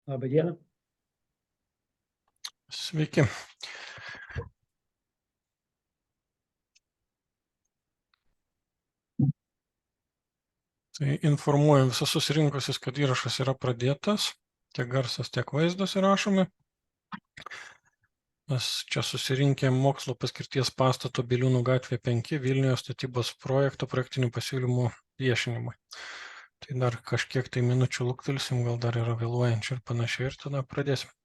Labą dieną. Sveiki. Tai informuoju visus susirinkusius, kad įrašas yra pradėtas, tiek garsas, tiek vaizdas įrašomi. Mes čia susirinkę mokslo paskirties pastato Biliūnų gatvė 5 Vilniuje statybos projekto projektinių pasiūlymų viešinimui. Tai dar kažkiek tai minučių luktelsim, gal dar yra vėluojančių ir panašiai, ir tada pradėsim.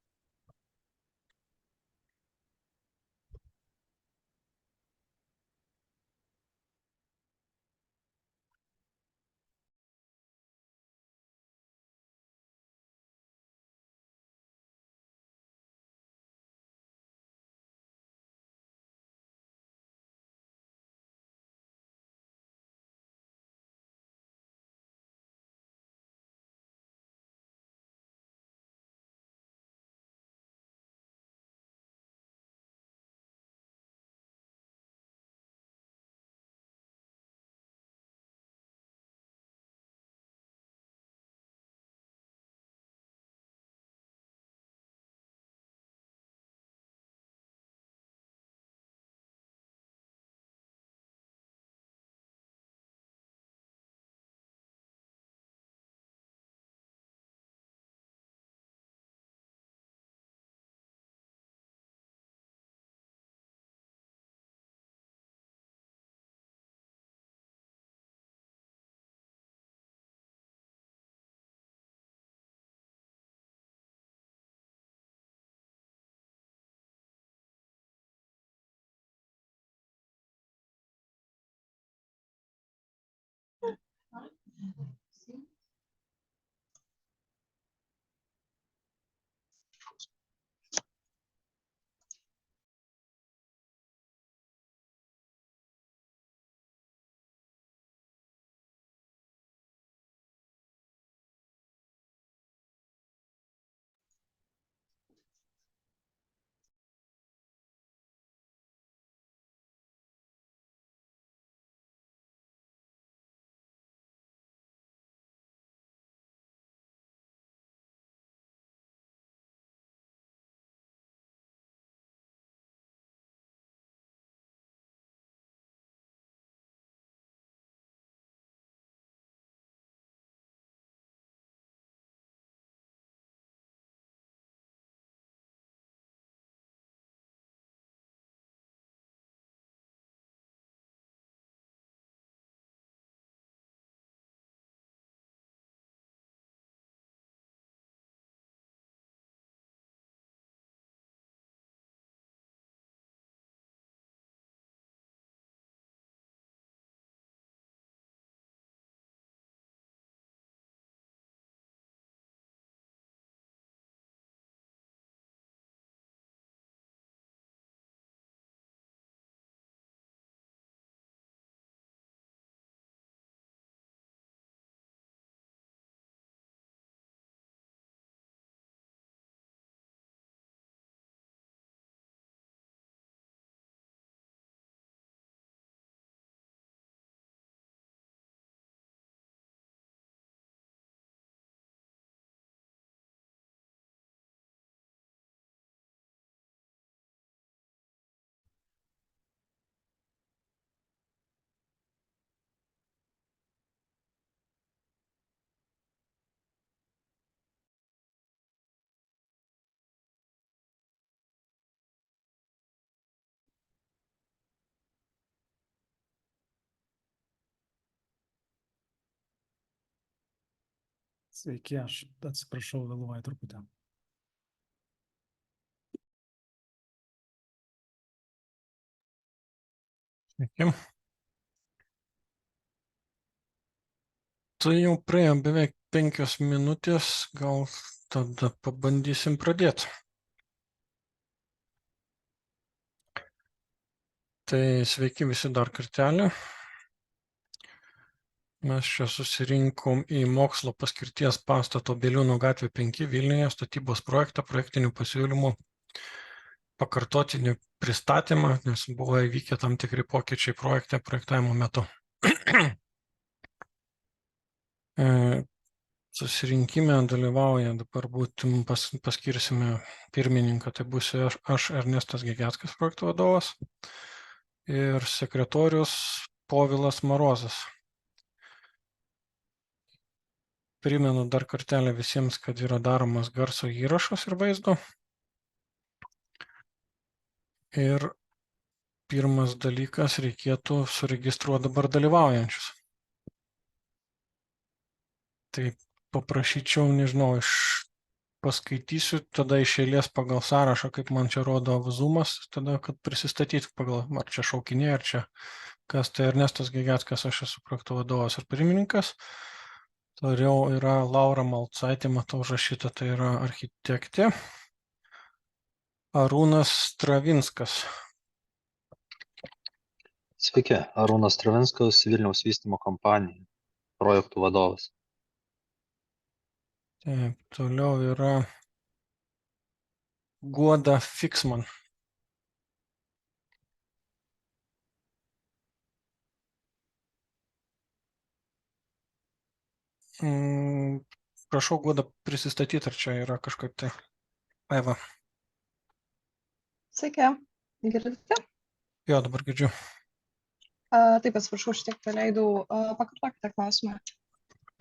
Sveiki, aš atsiprašau, vėluoju truputį. Sveiki. Tai jau praėjo beveik 5 minutės, gal tada pabandysim pradėti. Tai sveiki visi dar kartelį. Mes čia susirinkom į mokslo paskirties pastato Biliūnų gatvė 5 Vilniuje statybos projektą projektinių pasiūlymų pakartotinį pristatymą, nes buvo įvykę tam tikri pokyčiai projekte projektavimo metu. susirinkime dalyvauja, dabar būtum paskirsime pirmininką, tai būsiu aš Ernestas Gegeckas, projekto vadovas, ir sekretorius Povilas Marozas. Primenu dar kartelį visiems, kad yra daromas garso įrašas ir vaizdo. Ir pirmas dalykas, reikėtų suregistruoti dabar dalyvaujančius. Tai paprašyčiau, nežinau, paskaitysiu tada iš eilės pagal sąrašą, kaip man čia rodo Zoomas, tada, kad prisistatyti pagal, ar čia šaukinė, ar čia kas. Tai Ernestas Gegeckas, aš esu projekto vadovas ir pirmininkas. Toliau yra Laura Malcaitė, matau užrašyta, tai yra architektė. Arūnas Stravinskas. Sveiki, Arūnas Stravinskas, Vilniaus vystymo kompanija, projektų vadovas. Taip, toliau yra Guoda Fiksman. Prašau, Guoda, prisistatyti, ar čia yra kažkaip tai. Aiva. Sveiki, girdite? Jo, dabar girdžiu. Taip, atsiprašau, šiek tiek praleidau. Pakartokite klausimą.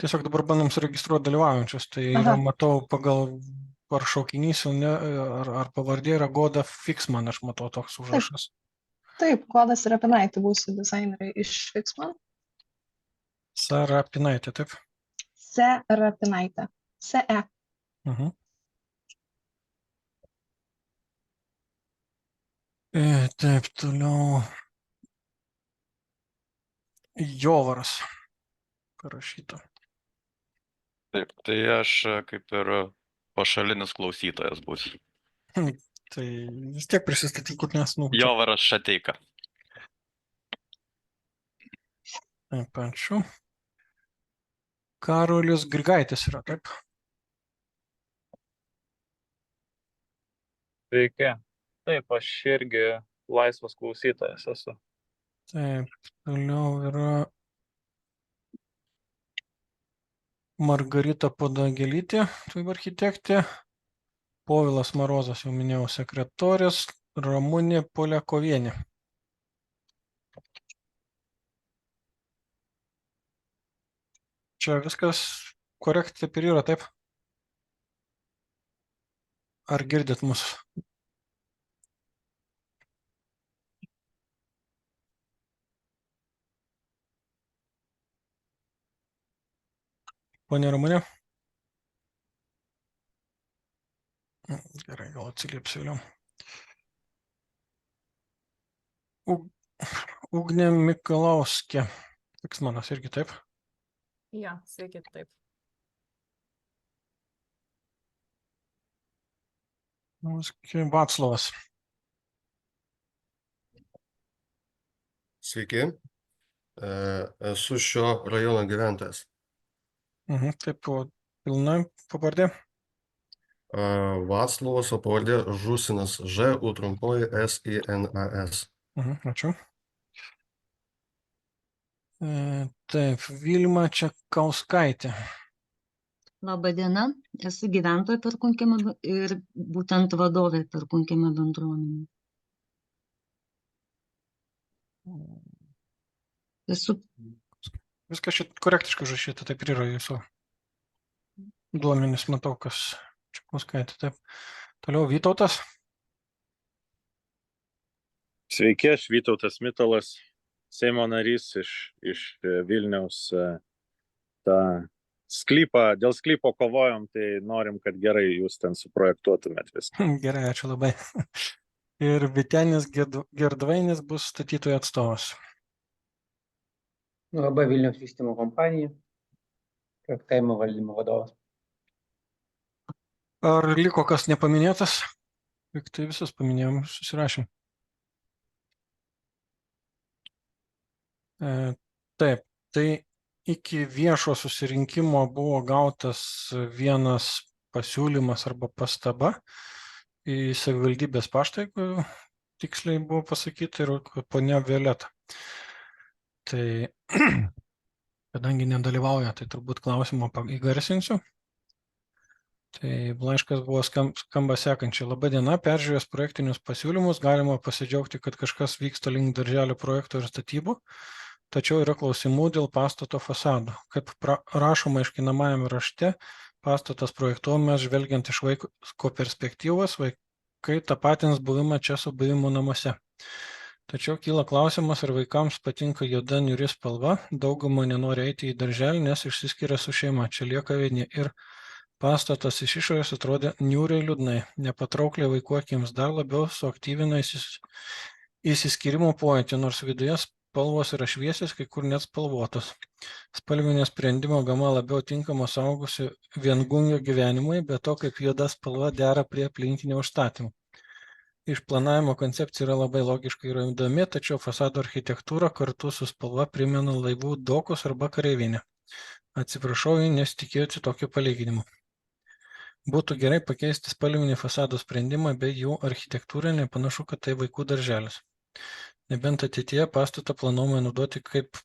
Tiesiog dabar bandom suregistruoti dalyvaujančius. Tai yra, matau, pagal ar šaukinys, ar pavardė yra Guoda Fiksman, aš matau toks užrašas. Taip, Guoda Serapinaitė, būsiu dizainerė iš Fiksman. Serapinaitė, taip? Serapinaitė. C-E. Taip, toliau. Jovaras. Parašyta. Taip, tai aš kaip ir pašalinis klausytojas būsiu. Tai vis tiek prisistatyk, nes, Jovaras Šateika. Taip, ačiū. Karolis Grigaitis yra, taip? Sveiki. Taip, aš irgi laisvas klausytojas esu. Taip, toliau yra Margarita Podagelytė, tai architektė. Povilas Marozas, jau minėjau, sekretorius. Ramunė Poliakovienė. Čia viskas korektiai ir yra, taip? Ar girdit mus? Pone Ramunė? Gerai, gal atsiliepsiu vėliau. Ugnė Mikalauskė. Fiksmanas irgi taip? Jo, sveiki, taip. Vaclovas. Sveiki, esu šio rajono gyventojas. Taip, pilna pavardė. Vaclovas, o pavardė Žusinas, Ž-U trumpoji S-I-N-A-S. Ačiū. Taip, Vilma Čekauskaitė. Labą dieną, esu gyventoja Perkūnkiemio ir būtent vadovė Perkūnkiemio bendruomenė. Viskas šit korektiškai užrašyta, taip ir yra jūsų duomenys, matau, kas Čekauskaitė, taip. Toliau Vytautas. Sveiki, aš Vytautas Mitalas, Seimo narys iš Vilniaus. Dėl sklypo kovojom, tai norim, kad gerai jūs ten suprojektuotumėt viską. Gerai, ačiū labai. Ir Vytenis Gerdvainis bus statytojų atstovas. Labai Vilniaus vystymo kompanija, projektavimo valdymo vadovas. Ar liko kas nepaminėtas? Juk tai visus paminėjom, susirašėm. Taip, tai iki viešo susirinkimo buvo gautas vienas pasiūlymas arba pastaba į savivaldybės paštą, jeigu tiksliai buvo pasakyti, ir ponia Violeta. Tai Kadangi nedalyvauja, tai turbūt klausimą įgarsinsiu. Tai laiškas buvo skamba sekančiai. Labadiena, peržiūrėjus projektinius pasiūlymus, galima pasidžiaugti, kad kažkas vyksta link darželio projekto ir statybų, tačiau yra klausimų dėl pastato fasado. Kaip rašoma aiškinamajame rašte, pastatas projektuojamas žvelgiant iš vaiko perspektyvos, vaikai tapatins buvimą čia su buvimu namuose. Tačiau kyla klausimas, ar vaikams patinka juoda niūri spalva, dauguma nenori eiti į darželį, nes išsiskiria su šeima, čia lieka vieni ir pastatas iš išorės atrodė niūriai liūdnai, nepatraukliai vaikų akims, dar labiau suaktyvina įsiskyrimo pojūtį, nors viduje spalvos yra šviesios, kai kur net spalvotos. Spalvinė sprendimo gama labiau tinkama suaugusių viengungio gyvenimui, bet to kaip juoda spalva dera prie aplinkinio užstatymų. Išplanavimo koncepcija yra labai logiška ir įdomi, tačiau fasado architektūra kartu su spalva primena laivų dokus arba kareivinę. Atsiprašau, nes tikėjausi tokio palyginimo. Būtų gerai pakeisti spalvinį fasado sprendimą, bei jų architektūrą, nepanašu, kad tai vaikų darželis. Nebent ateityje pastatą planuojama naudoti kaip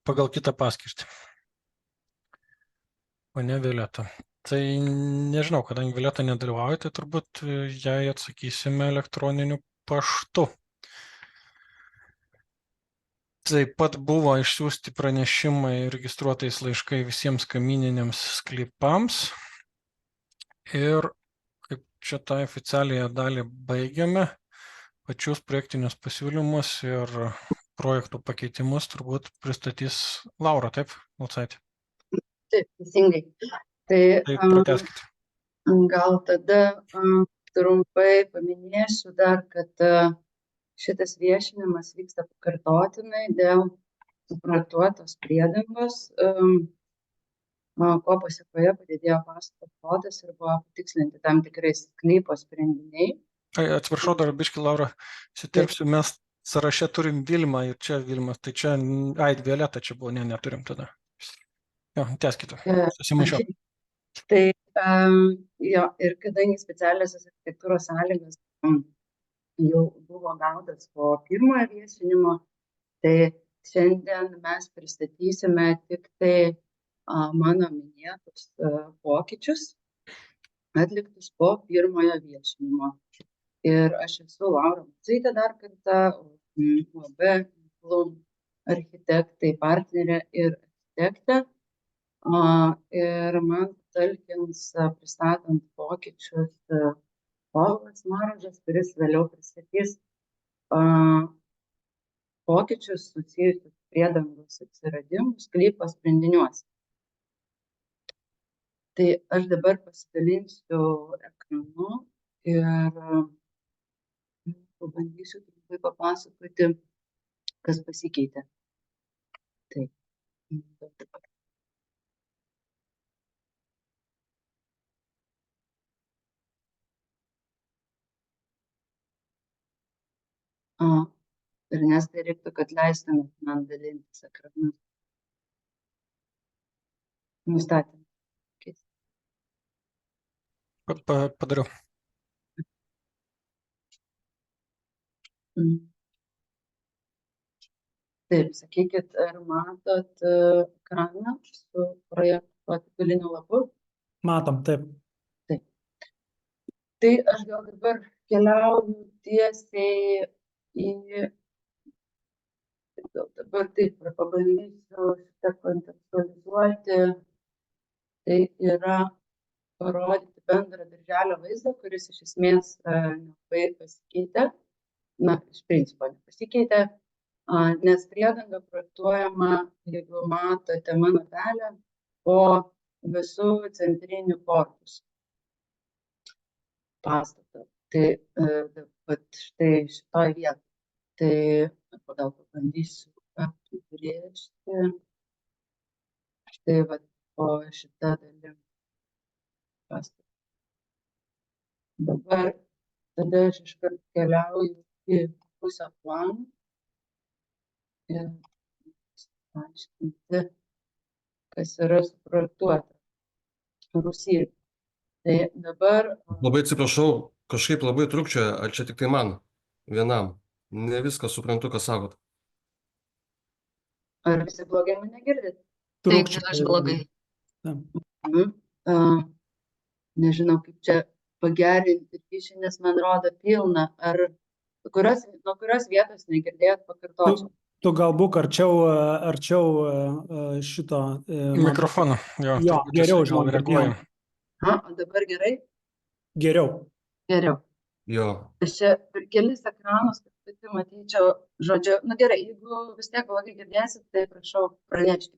pagal kitą paskirtį. O ne Violeta. Tai nežinau, kadangi Violeta nedalyvauja, tai turbūt jai atsakysime elektroniniu paštu. Taip pat buvo išsiųsti pranešimai registruotais laiškai visiems kaimyniniams sklypams. Ir kaip čia tą oficialiąją dalį baigiame, pačius projektinius pasiūlymus ir projektų pakeitimus turbūt pristatys Laura, taip, Lucaitė? Taip, teisingai. Tai pratęskite. Gal tada trumpai paminėsiu dar, kad šitas viešinimas vyksta pakartotinai dėl suprojektuotos priedangos, ko pasekoje padidėjo pastato plotas ir buvo patikslinti tam tikrais sklypo sprendiniai. Atsiprašau, dar biškį, Laura, įsiterpsiu, mes sąraše turim Vilmą ir čia Vilmas, tai čia, Violeta čia buvo, neturim tada. Jo, tęskite, susimaišiau. Tai jo, ir kadangi specialiosios architektūros sąlygos jau buvo gautas po pirmojo viešinimo, tai šiandien mes pristatysime tik tai mano minėtus pokyčius atliktus po pirmojo viešinimo. Ir aš esu Laura Mucaitė dar kartą, UAB Plum architektai, partnerė ir architektė. Ir man talkins pristatant pokyčius Povilas Marodžas, kuris vėliau pristatys pokyčius susijusius priedangos atsiradimu sklypo sprendiniuose. Tai aš dabar pasidalinsiu ekranu ir pabandysiu trumpai papasakoti, kas pasikeitė. Taip. Ir nes tai reiktų, kad leistumėt man dalintis ekranu. Nustatėm. Padariau. Taip, sakykit, ar matot ekraną su projekto tituliniu lapu? Matom, taip. Taip. Tai aš gal dabar keliauju tiesiai dabar taip, pabandysiu šitą kontekstualizuoti. Tai yra parodyti bendrą darželio vaizdą, kuris iš esmės nelabai pasikeitė. Na, iš principo nepasikeitė, nes priedanga projektuojama, jeigu matote mano pelę, po visų centrinių korpusų pastato. Tai štai šitoj vietoj. Tai gal pabandysiu apibrėžti. Štai po šitą dalim pastato. Dabar tada aš iškart keliauju į pusę planą ir aiškinti, kas yra suprojektuota Rusijai. Tai dabar... Labai atsiprašau, kažkaip labai trukčioja, ar čia tik tai man vienam. Ne viską suprantu, ką sakot. Ar visi blogai mane girdit? Taip, Trūkčia. yra blogai. Nežinau, kaip čia pagerinti ryšį, nes man rodo pilna. Ar nuo kurios vietos negirdėjot, pakartočiau. Tu galbūt arčiau šito. Mikrofoną. Jo, Jo, turbūt geriau, jisai gal žinok, reaguoja. O dabar gerai? Geriau. Geriau. Jo. Aš čia per kelis ekranus, kad pati matyčiau, žodžiu, gerai, jeigu vis tiek blogai girdėsit, tai prašau pranešti.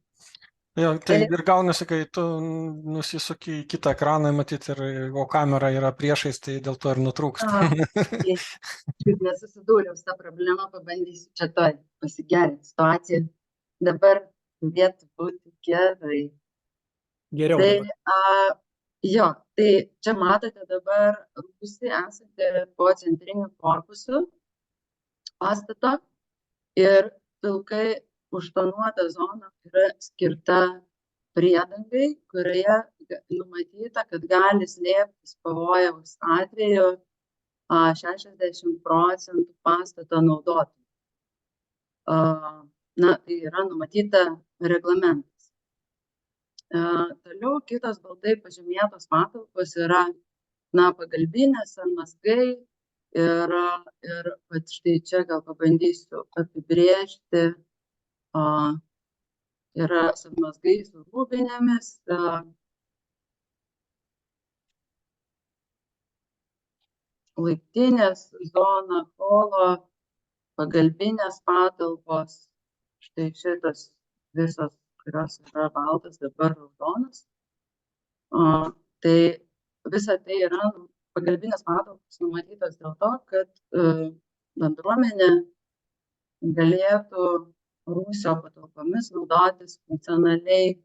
Jo, tai ir gaunasi, kai tu nusisuki į kitą ekraną, matyt, o kamera yra priešais, tai dėl to ir nutrūksta. Kaip nesusidūriau su tą problemą, pabandysiu čia toj pasigerinti situaciją. Dabar turėtų būti gerai. Geriau. Tai, tai čia matote dabar rūsį esate po centriniu korpusu pastato ir pilkai užtonuota zona yra skirta priedangai, kurioje numatyta, kad gali slėptis pavojaus atveju 60% pastato naudotojų. Tai yra numatyta reglamentas. Toliau kitos baltai pažymėtos patalpos yra pagalbinės ar mazgai ir štai čia gal pabandysiu apibrėžti. Yra mazgai su rūbinėmis, laiptinės zona, holo, pagalbinės patalpos, štai šitas visos, kurios yra baltas, dabar raudonas. Tai visa tai yra pagalbinės patalpos numatytos dėl to, kad bendruomenė galėtų rūsio patalpomis naudotis funkcionaliai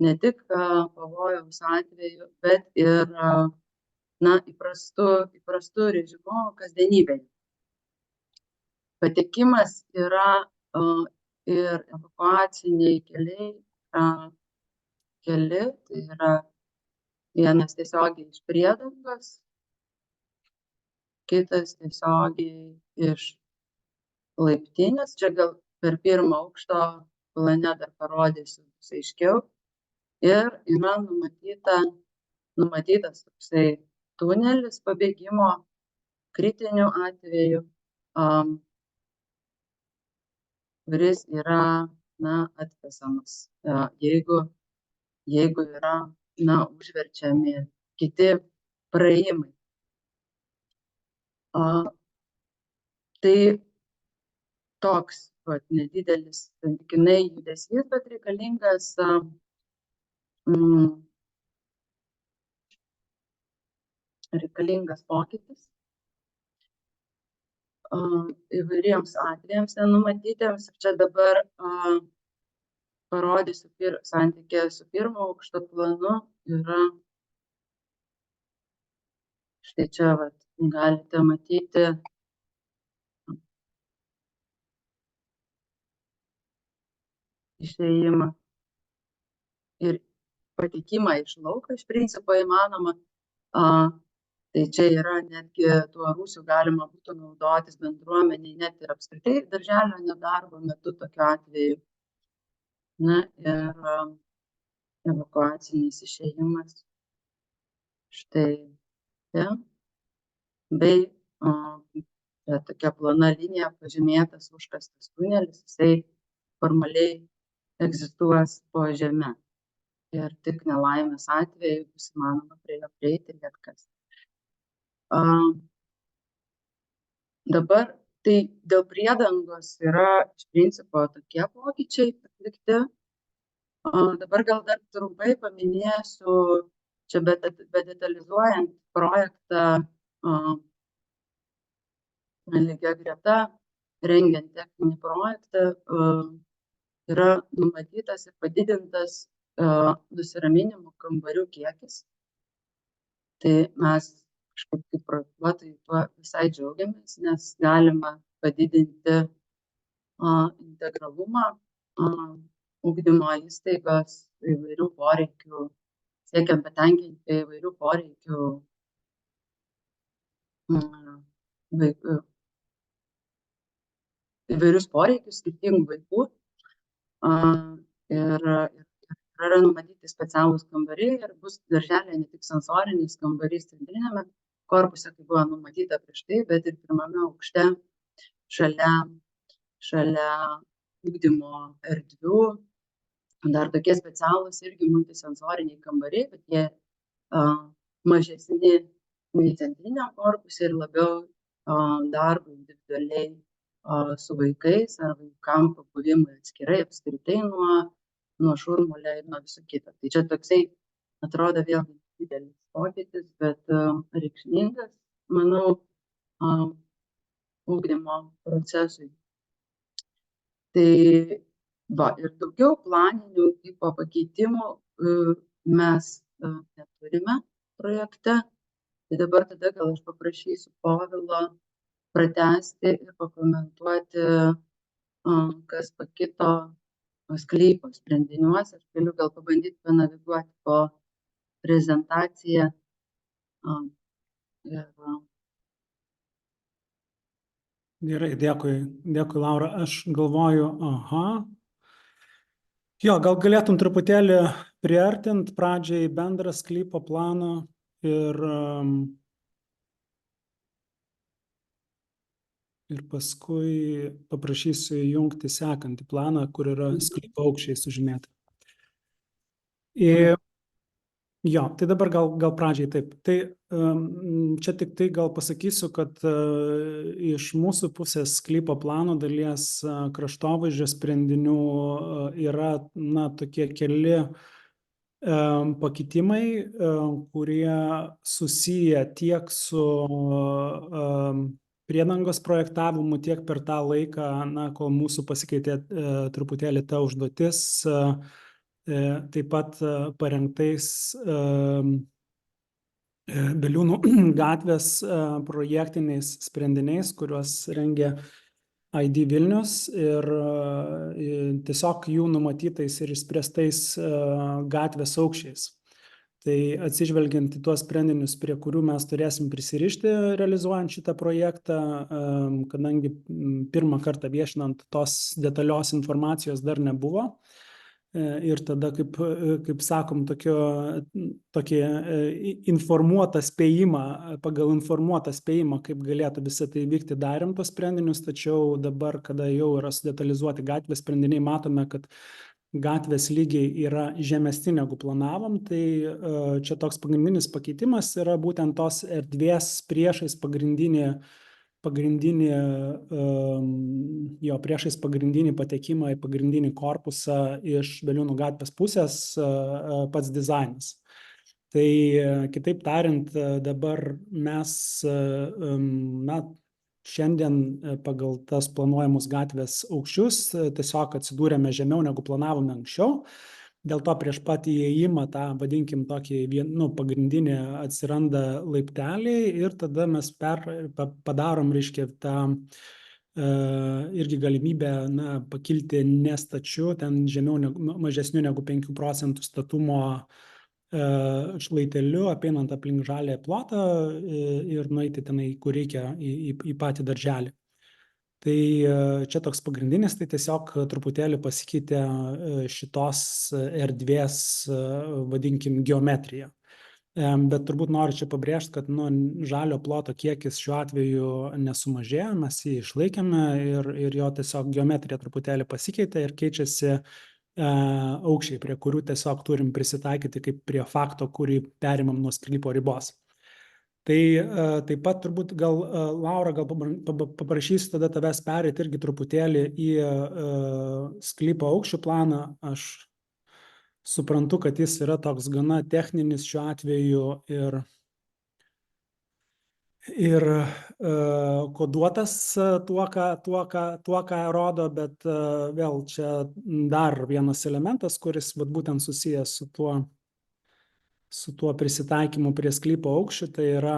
ne tik pavojaus atveju, bet ir įprastu režimu kasdienybėje. Patekimas yra ir evakuaciniai keliai, tai yra vienas tiesiogiai iš priedangos, kitas tiesiogiai iš laiptinės. Čia gal per pirmą aukšto plane dar parodysiu aiškiau. Ir yra numatytas toksai tunelis pabėgimo kritiniu atveju, kuris yra atkasamas, jeigu yra užverčiami kiti praėjimai. Tai toks nedidelis santykinai judesys, bet reikalingas pokytis įvairiems atvejams nenumatytiems. Ir čia dabar parodysiu santykį su pirmo aukšto planu. Yra štai čia galite matyti išėjimą ir patekimą iš lauko iš principo įmanoma. Tai čia yra netgi tuo rūsiu galima būtų naudotis bendruomeniai, net ir apskritai darželio nedarbo metu tokiu atveju. Ir evakuacinis išėjimas. Štai čia. Bei tokia plona linija pažymėtas užkastas tunelis, jisai formaliai egzistuos po žeme. Ir tik nelaimės atveju bus įmanoma prie jo prieiti ir atkasti. Dabar tai dėl priedangos yra iš principo tokie pokyčiai atlikti. Dabar gal dar trumpai paminėsiu, čia bedetalizuojant projektą lygia greta, rengiant techninį projektą, yra numatytas ir padidintas nusiraminimo kambarių kiekis. Tai mes kažkaip kaip projektuotojai tuo visai džiaugiamės, nes galima padidinti integralumą ugdymo įstaigos įvairių poreikių, siekiant patenkinti įvairių poreikių įvairius poreikius skirtingų vaikų ir yra numatyti specialūs kambariai ir bus darželėje ne tik sensorinis kambarys centriniame korpuse, kaip buvo numatyta prieš tai, bet ir pirmame aukšte šalia ugdymo erdvių. Dar tokie specialūs irgi multisensoriniai kambariai, bet jie mažesni nei centriniam korpuse ir labiau darbui individualiai su vaikais ar vaikam pabuvimui atskirai apskritai nuo šurmulio ir nuo viso kito. Tai čia toksai atrodo vėlgi didelis pokytis, bet reikšmingas, manau, ugdymo procesui. Tai va, ir daugiau planinių tipo pakeitimų mes neturime projekte. Tai dabar tada gal aš paprašysiu Povilo pratęsti ir pakomentuoti, kas pakito sklypo sprendiniuose. Aš galiu gal pabandyti panaviguoti po prezentaciją. Gerai, dėkui, Laura. Aš galvoju, jo, gal galėtum truputėlį priartinti pradžiai bendrą sklypo planą ir paskui paprašysiu įjungti sekantį planą, kur yra sklypo aukščiai sužymėti. Jo, tai dabar gal pradžiai taip. Tai čia tik tai gal pasakysiu, kad iš mūsų pusės sklypo plano dalies kraštovaizdžio sprendinių yra, tokie keli pakitimai, kurie susiję tiek su priedangos projektavimu, tiek per tą laiką, kol mūsų pasikeitė truputėlį ta užduotis, taip pat parengtais Biliūnų gatvės projektiniais sprendiniais, kuriuos rengė ID Vilnius ir tiesiog jų numatytais ir išspręstais gatvės aukščiais. Tai atsižvelgiant į tuos sprendinius, prie kurių mes turėsim prisirišti realizuojant šitą projektą, kadangi pirmą kartą viešinant tos detalios informacijos dar nebuvo. Ir tada, kaip sakom, tokį informuotą spėjimą, pagal informuotą spėjimą, kaip galėtų visą tai vykti, darėm tos sprendinius, tačiau dabar, kada jau yra sudetalizuoti gatvės sprendiniai, matome, kad gatvės lygiai yra žemesni negu planavom, tai čia toks pagrindinis pakeitimas yra būtent tos erdvės priešais priešais pagrindinį patekimą į pagrindinį korpusą iš Biliūnų gatvės pusės pats dizainas. Tai kitaip tariant, dabar mes šiandien pagal tas planuojamus gatvės aukščius tiesiog atsidūrėme žemiau negu planavome anksčiau. Dėl to prieš pat įėjimą tą, vadinkim, tokį pagrindinį atsiranda laipteliai ir tada mes padarom, reiškia, tą irgi galimybę pakilti nestačiu, ten mažesniu negu 5% statumo šlaiteliu, apeinant aplink žalią plotą ir nueiti tenai, kur reikia, į patį darželį. Tai čia toks pagrindinis, tai tiesiog truputėlį pasikeitė šitos erdvės, vadinkim, geometrija. Bet turbūt noriu čia pabrėžti, kad žalio ploto kiekis šiuo atveju nesumažėjo, mes jį išlaikėme ir jo tiesiog geometrija truputėlį pasikeitė ir keičiasi aukščiai, prie kurių tiesiog turim prisitaikyti kaip prie fakto, kurį perimam nuo sklypo ribos. Tai taip pat turbūt gal, Laura, gal paprašysiu tada tavęs pereiti irgi truputėlį į sklypo aukščių planą. Aš suprantu, kad jis yra toks gana techninis šiuo atveju ir koduotas tuo, ką rodo, bet vėl čia dar vienas elementas, kuris būtent susijęs su tuo prisitaikymu prie sklypo aukščių, tai yra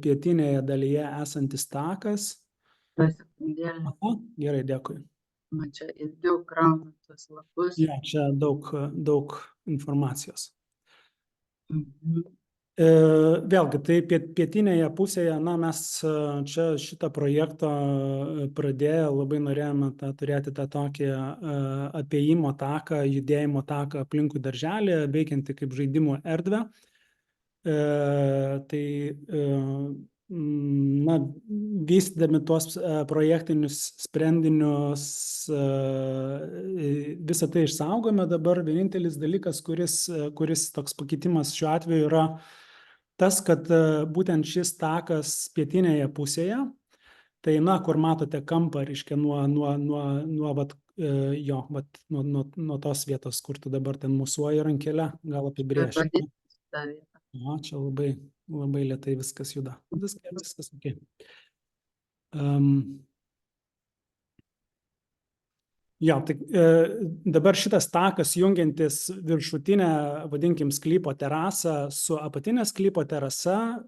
pietinėje dalyje esantis takas. Gerai, dėkui. Man čia ilgiau krauna tuos lapus. Ja, čia daug informacijos. Vėlgi, tai pietinėje pusėje, mes čia šitą projektą pradėję labai norėjome turėti tą tokį apėjimo taką, judėjimo taką aplinkui darželį, veikiantį kaip žaidimų erdvę. Tai vystydami tuos projektinius sprendinius, visą tai išsaugome. Dabar vienintelis dalykas, kuris toks pakeitimas šiuo atveju yra tas, kad būtent šis takas pietinėje pusėje, tai, kur matote kampą, reiškia, nuo tos vietos, kur tu dabar ten musuoji rankelę, gal apibrėši. Čia labai lėtai viskas juda. Viskas ok. Tai dabar šitas takas jungiantis viršutinę, vadinkim, sklypo terasą su apatinė sklypo terasa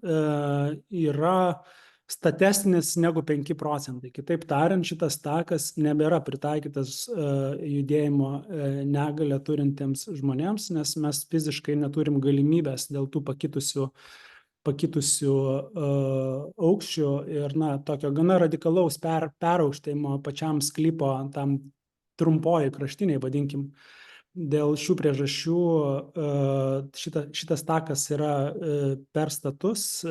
yra statesnis negu 5%. Kitaip tariant, šitas takas nebėra pritaikytas judėjimo negalią turintiems žmonėms, nes mes fiziškai neturim galimybės dėl tų pakitusių aukščių ir tokio gana radikalaus peraukštėjimo pačiam sklypo tam trumpoji kraštiniai, vadinkim. Dėl šių priežasčių šitas takas yra per status,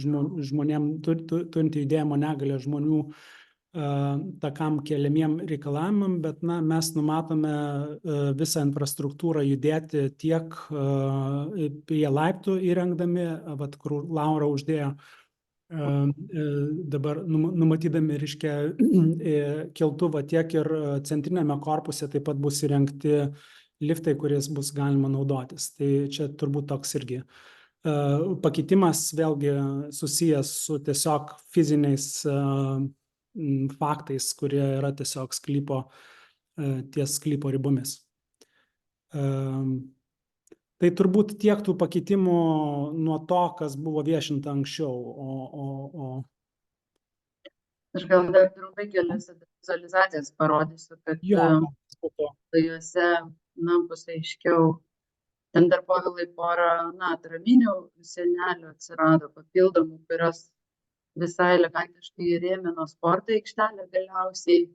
žmonėm turintį judėjimo negalią žmonių takam keliamiem reikalavimam, bet mes numatome visą infrastruktūrą judėti tiek prie laiptų įrengdami, kur Laura uždėjo, dabar numatydami, reiškia, keltuvą, tiek ir centrinėme korpuse taip pat bus įrengti liftai, kuriais bus galima naudotis. Tai čia turbūt toks irgi pakeitimas, vėlgi susijęs su tiesiog fiziniais faktais, kurie yra tiesiog ties sklypo ribomis. Tai turbūt tiek tų pakeitimų nuo to, kas buvo viešinta anksčiau. Aš gal dar trumpai kelias vizualizacijas parodysiu, kad juose bus aiškiau. Ten dar Povilai porą atraminių sienelių atsirado papildomų, kurios visai elegantiškai įrėmino sporto aikštelę galiausiai.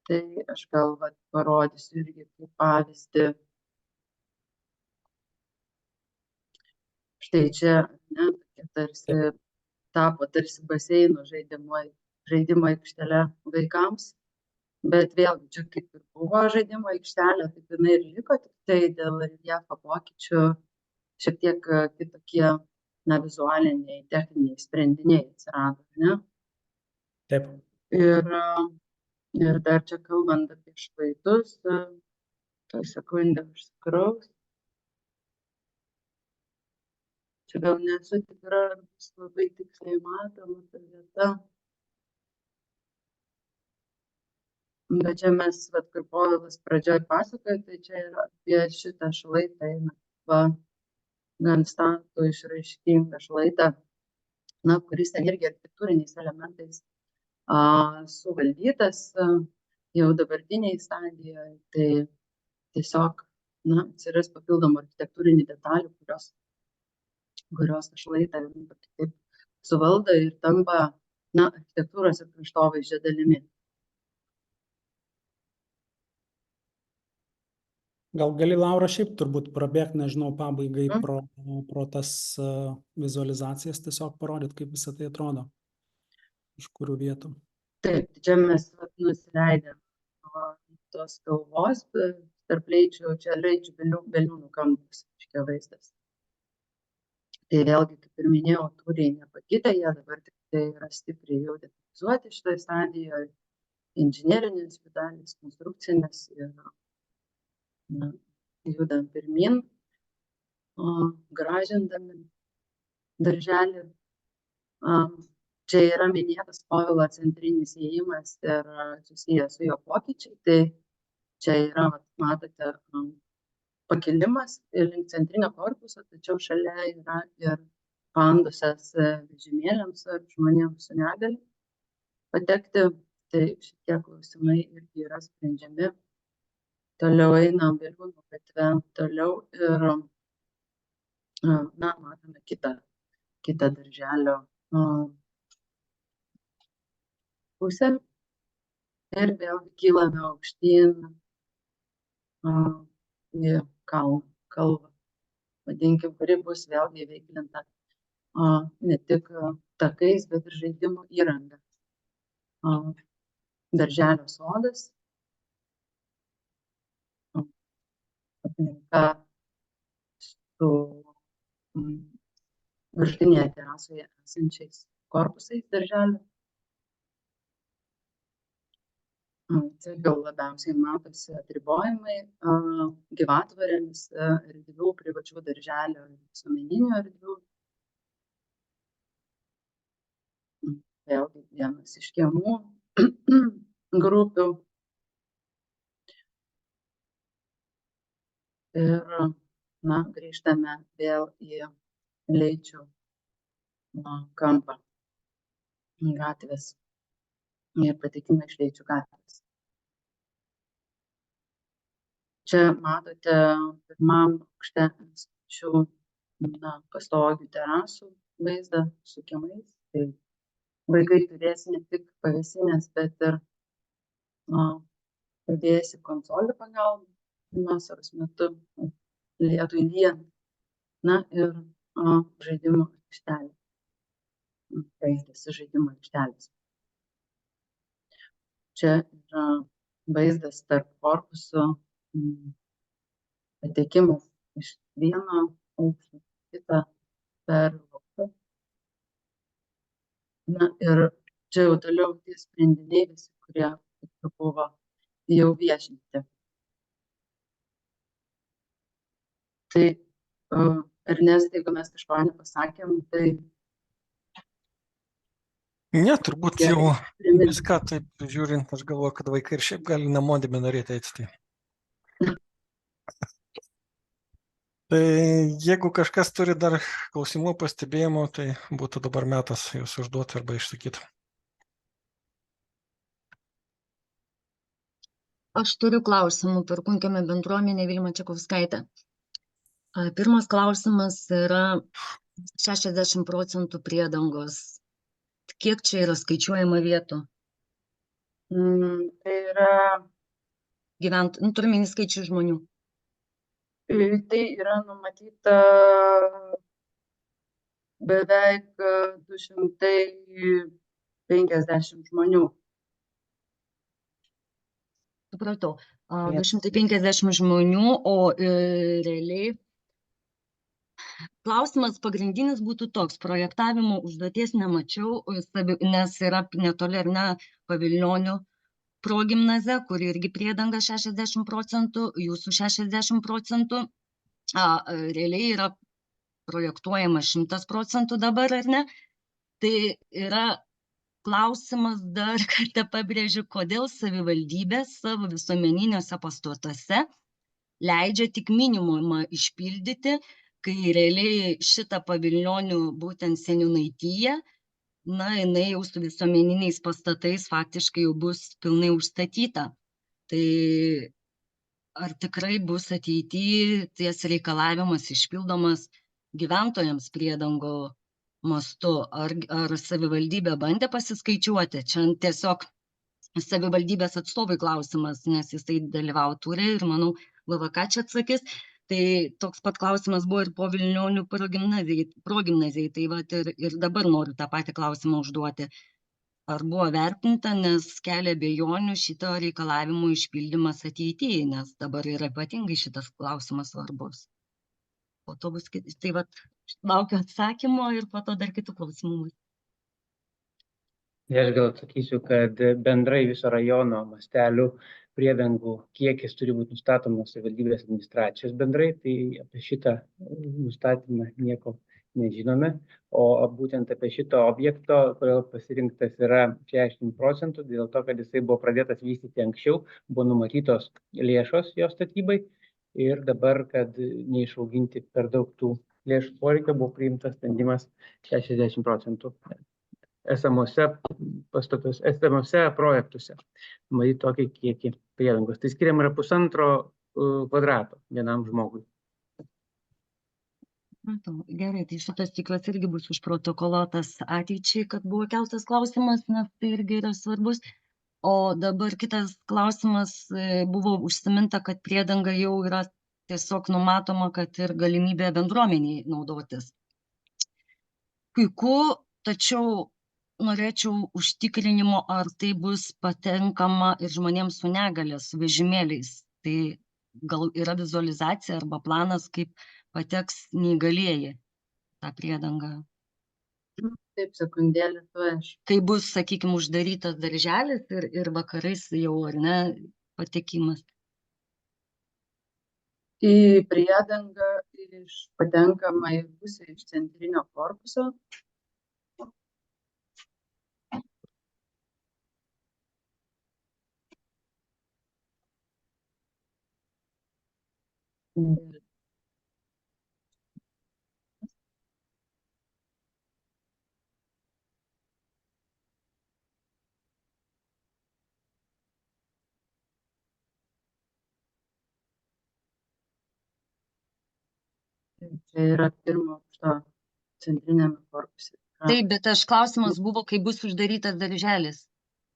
Tai aš gal parodysiu irgi kaip pavyzdį. Štai čia tapo tarsi baseino žaidimo aikštelė vaikams, bet vėlgi čia kaip ir buvo žaidimo aikštelė, taip jinai ir liko, tik tai dėl reljefo pokyčių šiek tiek kitokie vizualiniai, techniniai sprendiniai atsirado, ne? Taip. Ir dar čia kalbant apie šlaitus, sekundę užsikraus. Čia gal nesu tikra, ar bus labai tiksliai matoma ta vieta. Bet čia mes, kur Povilas pradžioj pasakoja, tai čia yra apie šitą šlaitą, gan statų išraiškingą šlaitą, kuris ten irgi architektūriniais elementais suvaldytas jau dabartiniai stadijoje. Tai tiesiog atsiras papildomų architektūrinių detalių, kurios šlaitą taip suvaldo ir tampa architektūros ir kraštovaizdžio dalimi. Gal gali, Laura, šiaip turbūt prabėgti, nežinau, pabaigai pro tas vizualizacijas, tiesiog parodyti, kaip visą tai atrodo, iš kurių vietų. Taip, čia mes nusileidėm nuo tos kalvos, tarp leičių, čia leičių Beliūnų kampus, iškia vaizdas. Tai vėlgi, kaip ir minėjau, tūriai nepakitę, jie dabar tik tai yra stipriai jau detalizuoti šitoje stadijoje, inžinerinės dalys, konstrukcinės ir judam pirmin, gražindami darželį. Čia yra minėtas Povilo centrinis įėjimas ir susijęs su jo pokyčiai. Tai čia yra, matote, pakilimas link centrinio korpuso, tačiau šalia yra ir pandusas vežimėliams ar žmonėms su negalia patekti. Tai šitie klausimai irgi yra sprendžiami. Toliau einam Beliūnų gatve, toliau ir Na, matome kitą darželio pusę ir vėlgi kylame aukštyn į kalvą, vadinkim, kuri bus vėlgi įveiklinta ne tik takais, bet ir žaidimų įranga. Darželio sodas, aplinka su viršutinėje terasoje esančiais korpusais darželio. Čia jau labiausiai matosi atribojimai gyvatvorėmis erdvių, privačių darželio ir visuomeninių erdvių. Vėlgi vienas iš kiemų grupių. Ir, grįžtame vėl į Leičių kampą gatvės ir patekimą iš Leičių gatvės. Čia matote pirmam aukšte esančių pastogių terasų vaizdą su kiemais. Tai vaikai turės ne tik pavėsinės, bet ir padėsi konsolių pagalbą vasaros metu, lietui lyjant. Na ir žaidimų aikštelė. Vaizdas žaidimų aikštelės. Čia yra vaizdas tarp korpusų, patekimas iš vieno aukšto kitą per lauką. Na ir čia jau toliau tie sprendiniai visi, kurie buvo jau viešinti. Tai, Ernestai, jeigu mes kažko nepasakėm, tai... Ne, turbūt jau viską taip žiūrint, aš galvoju, kad vaikai ir šiaip gali namo norėti eiti. Tai jeigu kažkas turi dar klausimų, pastebėjimų, tai būtų dabar metas jūs užduoti arba išsakyti. Aš turiu klausimų, Perkūnkiemio bendruomenė Vilma Čekauskaitė. Pirmas klausimas yra 60% priedangos. Kiek čia yra skaičiuojama vietų? Tai yra... Turminį skaičių žmonių. Tai yra numatyta beveik 250 žmonių. Supratau. 250 žmonių, o realiai klausimas pagrindinis būtų toks. Projektavimo užduoties nemačiau, nes yra netoli ar ne Pavilionio progimnazija, kuri irgi priedanga 60%, jūsų 60%. Realiai yra projektuojama 100% dabar, ar ne? Tai yra klausimas, dar kartą pabrėžiu, kodėl savivaldybės savo visuomeniniuose pastatuose leidžia tik minimumą išpildyti, kai realiai šitą Pavilonių būtent seniūnaityje, jinai jau su visuomeniniais pastatais faktiškai jau bus pilnai užstatyta. Tai ar tikrai bus ateityje ties reikalavimas išpildomas gyventojams priedango mastu, ar savivaldybė bandė pasiskaičiuoti? Čia tiesiog savivaldybės atstovai klausimas, nes jisai dalyvauti turi ir manau, VVK čia atsakys. Tai toks pat klausimas buvo ir po Vilnionių progimnazijai, tai ir dabar noriu tą patį klausimą užduoti. Ar buvo vertinta, nes kelia abejonių šito reikalavimų išpildymas ateityje, nes dabar yra ypatingai šitas klausimas svarbus. Po to bus kitas, tai laukiu atsakymo ir po to dar kitų klausimų. Aš gal atsakysiu, kad bendrai viso rajono mastelių priedangų kiekis turi būti nustatomas savivaldybės administracijos bendrai, tai apie šitą nustatymą nieko nežinome, o būtent apie šito objekto, kodėl pasirinktas yra 60%, dėl to, kad jisai buvo pradėtas vystyti anksčiau, buvo numatytos lėšos jo statybai ir dabar, kad neišauginti per daug tų lėšų poreikio, buvo priimtas sprendimas 60%. Esamuose pastatuose, esamuose projektuose, matyti tokį kiekį priedangos. Tai skiriama yra 1,5 kvadrato vienam žmogui. Matau, gerai, tai šitas tikiuosi irgi bus užprotokoluotas ateičiai, kad buvo keltas klausimas, nes tai irgi yra svarbus. O dabar kitas klausimas, buvo užsiminta, kad priedanga jau yra tiesiog numatoma, kad ir galimybė bendruomeniai naudotis. Puiku, tačiau norėčiau užtikrinimo, ar tai bus patenkama ir žmonėms su negale, su vežimėliais. Tai gal yra vizualizacija arba planas, kaip pateks neįgalieji tą priedangą. Taip, sekundėlį, tu aš. Kai bus, sakykime, uždarytas darželis ir vakarais jau, ar ne, patekimas. Į priedangą patenkama į pusę iš centrinio korpuso. Čia yra pirmo aukšto centrinėme korpuse. Taip, bet klausimas buvo, kai bus uždarytas darželis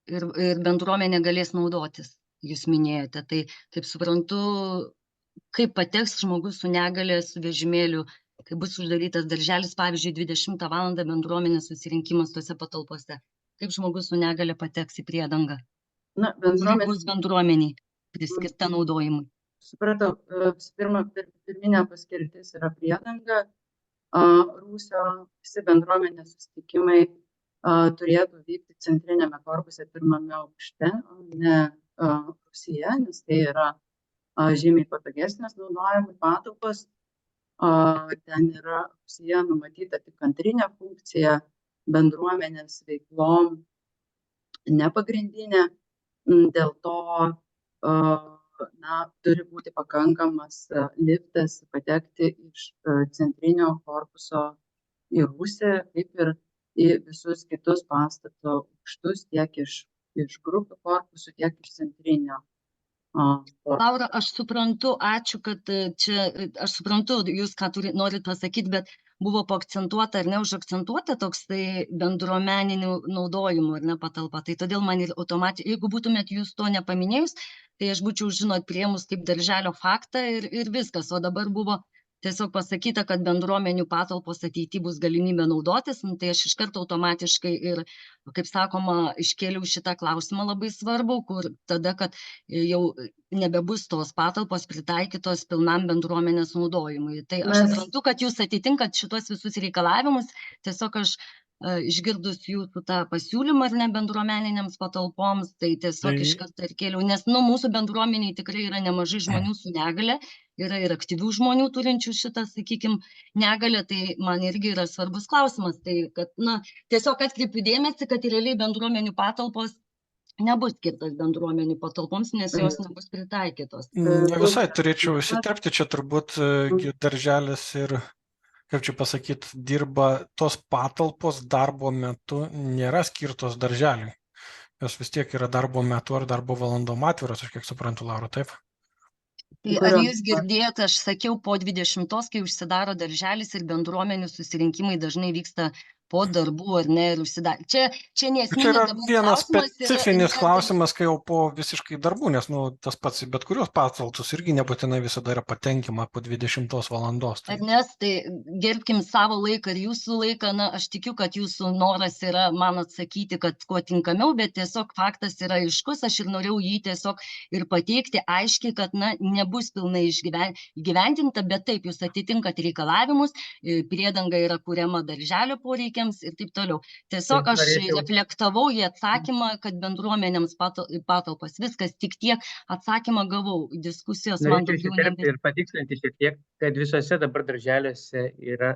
ir bendruomenė galės naudotis, jūs minėjote. Tai, kaip suprantu, kaip pateks žmogus su negale, su vežimėliu, kai bus uždarytas darželis, pavyzdžiui, 20 valandą bendruomenės susirinkimas tose patalpose. Kaip žmogus su negale pateks į priedangą? Na, bus bendruomeniai priskirta naudojimui. Supratau, pirminė paskirtis yra priedanga. Rūsio visi bendruomenės susitikimai turėtų vykti centrinėme korpuse pirmame aukšte, o ne rūsyje, nes tai yra žymiai patogesnės naudojimui patalpos. Ten yra rūsyje numatyta tik antrinė funkcija, bendruomenės veiklom nepagrindinė. Dėl to turi būti pakankamas liftas patekti iš centrinio korpuso į rūsį, kaip ir į visus kitus pastato aukštus, tiek iš grupių korpusų, tiek iš centrinio. Laura, aš suprantu, ačiū, kad čia, aš suprantu, jūs ką norit pasakyti, bet buvo paakcentuota ar neužakcentuota toks tai bendruomeninių naudojimų, ar ne, patalpa. Tai todėl man ir automatiškai, jeigu būtumėt jūs to nepaminėjus, tai aš būčiau, žinot, priėmus kaip darželio faktą ir viskas. O dabar buvo tiesiog pasakyta, kad bendruomenių patalpos ateityje bus galimybė naudotis, tai aš iš karto automatiškai ir, kaip sakoma, iškėliau šitą klausimą labai svarbu, kur tada, kad jau nebebus tos patalpos pritaikytos pilnam bendruomenės naudojimui. Tai aš suprantu, kad jūs atitinkat šitos visus reikalavimus, tiesiog aš išgirdus jūsų tą pasiūlymą ar ne bendruomeninėms patalpoms, tai tiesiog iš karto ir kėliau, nes mūsų bendruomeniai tikrai yra nemažai žmonių su negale, yra ir aktyvių žmonių turinčių šitą, sakykime, negalę, tai man irgi yra svarbus klausimas. Tai, kad, tiesiog atkreipiu dėmesį, kad realiai bendruomenių patalpos nebus skirtas bendruomenių patalpoms, nes jos nebus pritaikytos. Ne visai turėčiau įsiterpti, čia turbūt darželis ir, kaip čia pasakyti, dirba tos patalpos darbo metu nėra skirtos darželiui. Jos vis tiek yra darbo metu ar darbo valandom atviros, aš kiek suprantu, Laura, taip? Tai ar jūs girdėjote, aš sakiau, po 20-os, kai užsidaro darželis ir bendruomenių susirinkimai dažnai vyksta po darbų, ar ne, ir užsidaro. Čia nesminis yra dabar vienas klausimas. Specifinis klausimas, kai jau po visiškai darbų, nes tas pats bet kurios patalpos irgi nebūtinai visada yra patenkima po 20 valandos. Tai. Ernestai, gerbkim savo laiką ir jūsų laiką, aš tikiu, kad jūsų noras yra man atsakyti, kad kuo tinkamiau, bet tiesiog faktas yra aiškus, aš ir norėjau jį tiesiog ir pateikti aiškiai, kad nebus pilnai įgyvendinta, bet taip, jūs atitinkat reikalavimus, priedanga yra kuriama darželio poreikiams ir taip toliau. Tiesiog aš reflektavau į atsakymą, kad bendruomenėms patalpas viskas, tik tiek atsakymą gavau, diskusijos man daugiau nebėra. Ir patikslinti šiek tiek, kad visose dabar darželiuose yra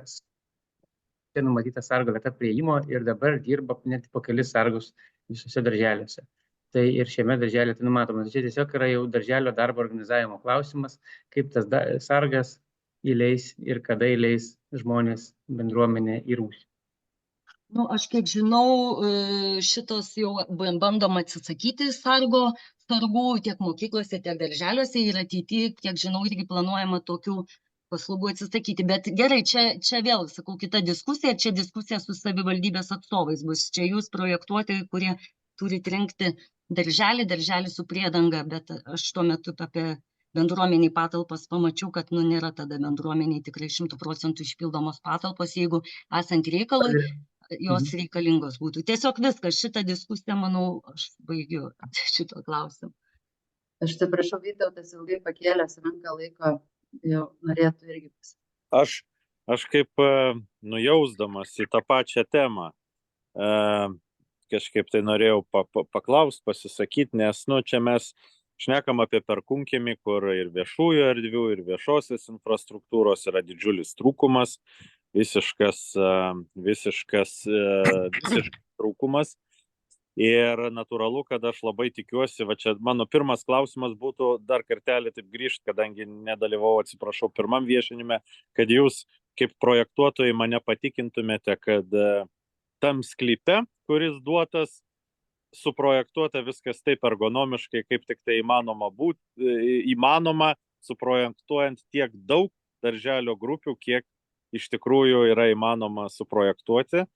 numatyta sargo vieta priėjimo ir dabar dirba net po kelis sargus visose darželiuose. Tai ir šiame darželė tai numatoma. Čia tiesiog yra jau darželio darbo organizavimo klausimas, kaip tas sargas įleis ir kada įleis žmonės bendruomenę į rūsį. Aš kiek žinau, šitos jau bandoma atsisakyti sargų tiek mokyklose, tiek darželiuose ir ateityje, kiek žinau, irgi planuojama tokių paslaugų atsisakyti. Bet gerai, čia vėl, sakau, kita diskusija, čia diskusija su savivaldybės atstovais bus. Čia jūs projektuotojai, kurie turit rinkti darželį su priedanga, bet aš tuo metu apie bendruomeniai patalpas pamačiau, kad nėra tada bendruomeniai tikrai 100% išpildomos patalpos, jeigu esant reikalui jos reikalingos būtų. Tiesiog viskas, šitą diskusiją, manau, aš baigiu šito klausimą. Aš atsiprašau, Vytautas ilgai pakėlęs ranką laiko, jau norėtų irgi Aš kaip nujausdamas į tą pačią temą, kažkaip tai norėjau paklausti, pasisakyti, nes čia mes šnekam apie perkūnkiemį, kur ir viešųjų erdvių, ir viešosios infrastruktūros yra didžiulis trūkumas, visiškas trūkumas. Ir natūralu, kad aš labai tikiuosi, va čia mano pirmas klausimas būtų dar kartelį taip grįžti, kadangi nedalyvau, atsiprašau, pirmam viešinime, kad jūs kaip projektuotojai mane patikintumėte, kad tam sklype, kuris duotas, suprojektuota viskas taip ergonomiškai, kaip tik tai įmanoma, suprojektuojant tiek daug darželio grupių, kiek iš tikrųjų yra įmanoma suprojektuoti.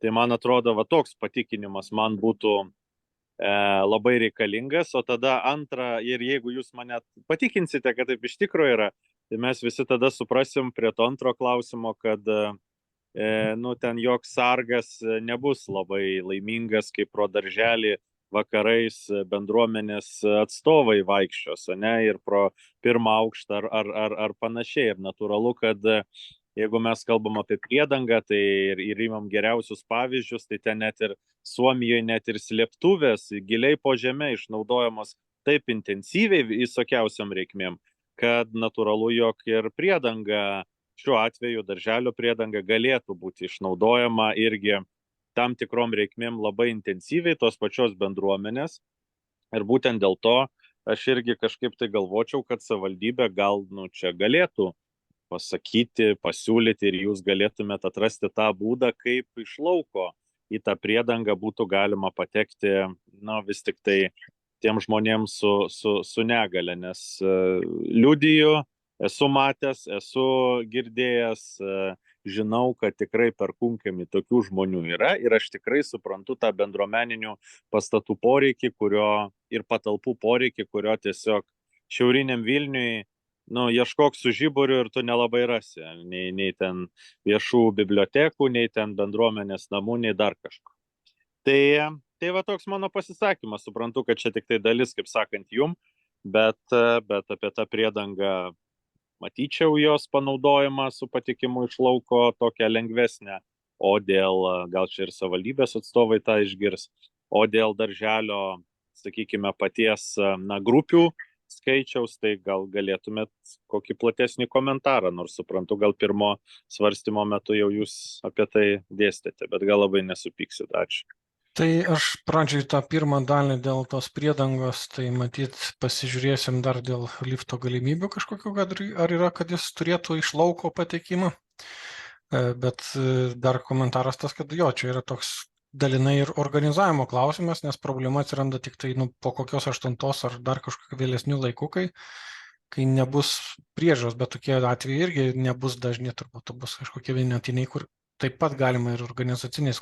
Tai man atrodo, va toks patikinimas man būtų labai reikalingas, o tada antra, ir jeigu jūs mane patikinsite, kad taip iš tikrųjų yra, tai mes visi tada suprasim prie to antro klausimo, kad ten joks sargas nebus labai laimingas, kaip pro darželį vakarais bendruomenės atstovai vaikščios, ir pro pirmą aukštą ar panašiai. Ir natūralu, kad jeigu mes kalbam apie priedangą, tai ir imam geriausius pavyzdžius, tai ten net ir Suomijoje net ir slėptuvės giliai po žeme išnaudojamos taip intensyviai visokiausiam reikmėm, kad natūralu, jog ir priedanga, šiuo atveju darželio priedanga, galėtų būti išnaudojama irgi tam tikrom reikmėm labai intensyviai tos pačios bendruomenės. Ir būtent dėl to aš irgi kažkaip tai galvočiau, kad savivaldybė gal čia galėtų pasakyti, pasiūlyti ir jūs galėtumėte atrasti tą būdą, kaip iš lauko į tą priedangą būtų galima patekti, vis tik tai tiem žmonėms su negale, nes liudiju, esu matęs, esu girdėjęs, žinau, kad tikrai perkūnkiemį tokių žmonių yra ir aš tikrai suprantu tą bendruomeninių pastatų poreikį, ir patalpų poreikį, kurio tiesiog šiauriniam Vilniui ieškok su žiburiu ir tu nelabai rasi, nei ten viešų bibliotekų, nei ten bendruomenės namų, nei dar kažko. Tai va toks mano pasisakymas, suprantu, kad čia tik tai dalis, kaip sakant, jum, bet apie tą priedangą matyčiau jos panaudojimą su patikimu iš lauko tokią lengvesnę, o dėl, gal čia ir savivaldybės atstovai tą išgirs, o dėl darželio, sakykime, paties grupių skaičiaus, tai gal galėtumėt kokį platesnį komentarą, nors suprantu, gal pirmo svarstymo metu jau jūs apie tai dėstėte, bet gal labai nesupyksit. Ačiū. Tai aš pradžiai tą pirmą dalį dėl tos priedangos, tai matyt pasižiūrėsim dar dėl lifto galimybių kažkokiu, ar yra, kad jis turėtų iš lauko patekimą. Bet dar komentaras tas, kad čia yra toks dalinai ir organizavimo klausimas, nes problema atsiranda tik tai po kokios 8 ar dar kažkokiu vėlesniu laiku, kai nebus priežiūros, bet tokie atvejai irgi nebus dažni, turbūt bus kažkokie vienetiniai, kur taip pat galima ir organizaciniais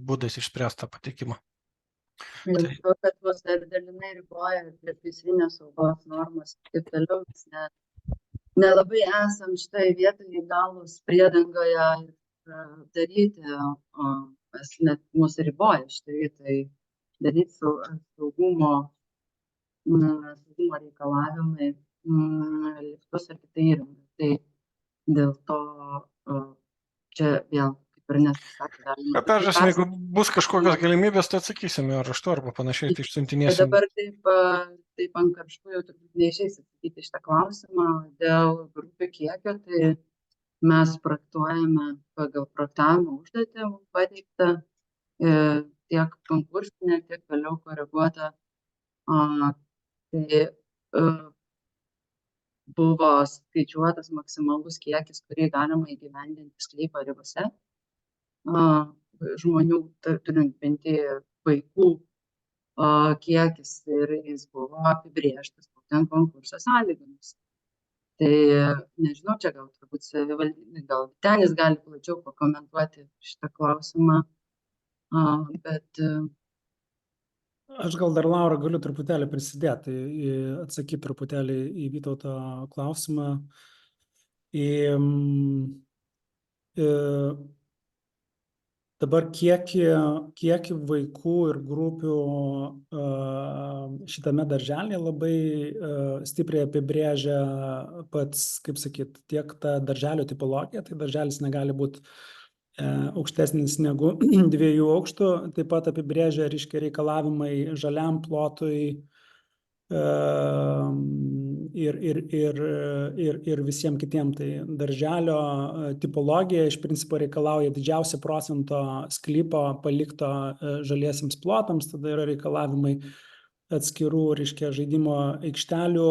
būdais išspręsti tą patekimą. Jau kad mus dalinai riboja priešgaisrinės saugos normas ir taip toliau, nelabai esam šitai vietai įgalūs priedangoje daryti, mes net mūsų riboja šitai vietai daryti saugumo reikalavimai, liftus ir kitai įrangą. Tai dėl to čia vėl, kaip ir nesakė, galima. Peržiūrėsim, jeigu bus kažkokios galimybės, tai atsakysime raštu arba panašiai, tai išsiuntinėsim. Dabar taip ant karštų jau turbūt neišeis atsakyti šitą klausimą. Dėl grupių kiekio, tai mes projektuojame pagal projektavimo užduotį pateiktą tiek konkursinę, tiek vėliau koreguotą. Tai buvo skaičiuotas maksimalus kiekis, kurį galima įgyvendinti sklypo ribose. Žmonių, turint minty vaikų kiekis, ir jis buvo apibrėžtas būtent konkurso sąlygomis. Tai nežinau, čia gal turbūt savivaldybė, gal Vytenis gali plačiau pakomentuoti šitą klausimą, bet Aš gal dar, Laura, galiu truputėlį prisidėti, atsakyti truputėlį į Vytauto klausimą. Dabar kiek vaikų ir grupių šitame darželėje labai stipriai apibrėžia pats, kaip sakyt, tiek ta darželio tipologija, tai darželis negali būti aukštesnis negu 2 aukštų, taip pat apibrėžia, reiškia, reikalavimai žaliam plotui ir visiems kitiem. Tai darželio tipologija iš principo reikalauja didžiausio procento sklypo palikto žaliesiems plotams, tada yra reikalavimai atskirų, reiškia, žaidimo aikštelių,